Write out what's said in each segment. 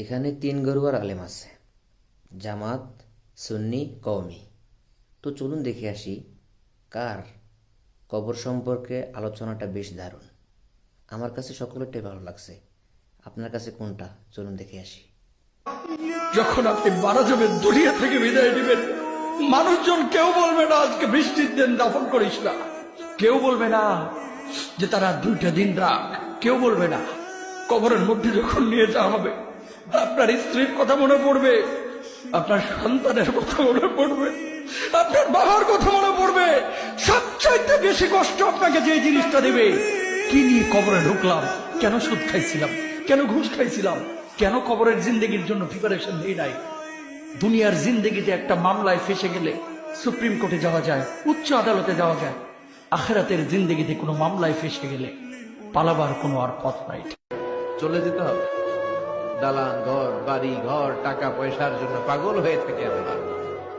এখানে তিন গরুয়ার আলেম আছে, জামাত, সুন্নি, কওমি। তো চলুন দেখে আসি কার কবর সম্পর্কে আলোচনাটা বেশ দারুণ। আমার কাছে সকলেরটাই ভালো লাগছে, আপনার কাছে কোনটা? চলুন দেখে আসি। যখন আপনি মারা যাবেন, দুনিয়া থেকে বিদায় দিবেন, মানুষজন কেউ বলবে না আজকে বৃষ্টির দিন দাফন করিস না, কেউ বলবে না যে তারা 2টা দিন রাখ, কেউ বলবে না। কবরের মধ্যে যখন নিয়ে যাওয়া হবে, আপনার স্ত্রীর কথা মনে পড়বে, আপনার সন্তানের কথা মনে পড়বে, আপনার বাবার কথা মনে পড়বে। সবচাইতে বেশি কষ্ট আপনাকে যে জিনিসটা দেবে, কি নিয়ে কবরে ঢুকলাম, কেন সুদ খাইছিলাম, কেন ঘুষ খাইছিলাম, কেন কবরের জিন্দগির জন্য প্রিপারেশন নেই নাই। দুনিয়ার জিন্দগিতে একটা মামলায় ফেসে গেলে সুপ্রিম কোর্টে যাওয়া যায়, উচ্চ আদালতে যাওয়া যায়। আখেরাতের জিন্দগিতে কোনো মামলায় ফেসে গেলে পালাবার কোনো আর পথ নাই। চলে যেতে হবে। দালান ঘর, বাড়ি ঘর, টাকা পয়সার জন্য পাগল হয়ে থাকে আমরা,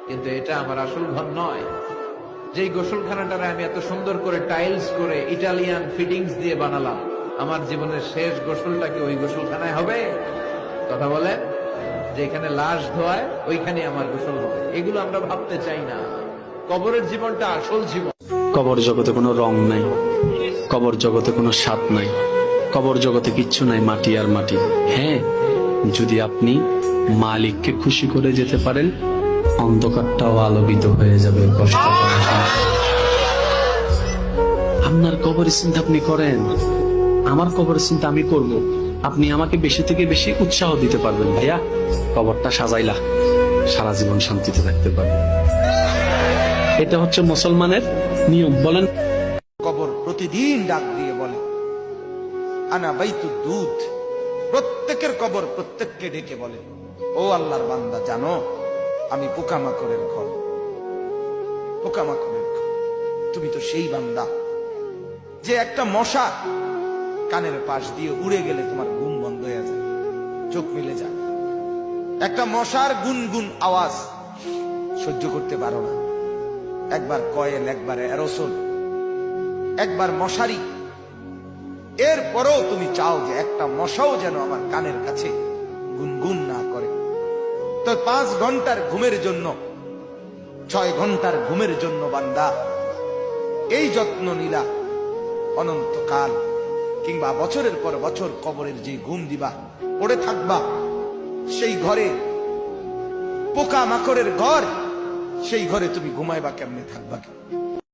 কিন্তু এটা আমার আসল ঘর নয়। যেই গোসলখানাটারে আমি এত সুন্দর করে টাইলস করে ইটালিয়ান ফিটিংস দিয়ে বানালাম, আমার জীবনের শেষ গোসলটা কি ওই গোসলখানায় হবে? কথা বলেন, যেখানে লাশ ধোয়ায় ওইখানে আমার গোসল হবে, এগুলো আমরা ভাবতে চাই না। কবরের জীবনটা আসল জীবন। কবর জগতে কোনো রং নাই, কবর জগতে কোনো স্বাদ নাই, কবর জগতে কিচ্ছু নাই, মাটি আর মাটি। হ্যাঁ, যদি আপনি মালিককে খুশি করে যেতে পারেন, অন্ধকারটাও আলোকিত হয়ে যাবে। কষ্ট করার সময় আপনার কবরের চিন্তা আপনি করেন, আমার কবরের চিন্তা আমি করব। আপনি আমাকে বেশি থেকে বেশি উৎসাহ দিতে পারবেন, ভাইয়া কবরটা সাজাইলা, সারা জীবন শান্তিতে থাকতে পারবেন। এটা হচ্ছে মুসলমানের নিয়ম। বলেন, কবর প্রতিদিন ডাক দিয়ে বলে আনা বাইতুদ দুধ। প্রত্যেকের কবর প্রত্যেককে ডেকে বলে, ও আল্লাহর বান্দা, জানো আমি পোকামাকড়ের ঘর, পোকামাকড়ের ঘর। তুমি তো সেই বান্দা যে একটা মশা কানের পাশ দিয়ে উড়ে গেলে তোমার ঘুম বন্ধ হয়ে যায়, চোখ মিলে যায়। একটা মশার গুনগুন আওয়াজ সহ্য করতে পারো না। একবার কয়েল, একবার অ্যারোসল, একবার মশারি, এরপরেও তুমি চাও যে একটা মশাও যেন আমার কানের কাছে গুনগুন না করে। তো 5 ঘন্টার ঘুমের জন্য, 6 ঘন্টার ঘুমের জন্য বান্দা এই যত্ন নিলা, অনন্তকাল কিংবা বছরের পর বছর কবরের যে ঘুম দিবা, পড়ে থাকবা সেই ঘরে, পোকা মাকড়ের ঘর, সেই ঘরে তুমি ঘুমাইবা কেমনে, থাকবা?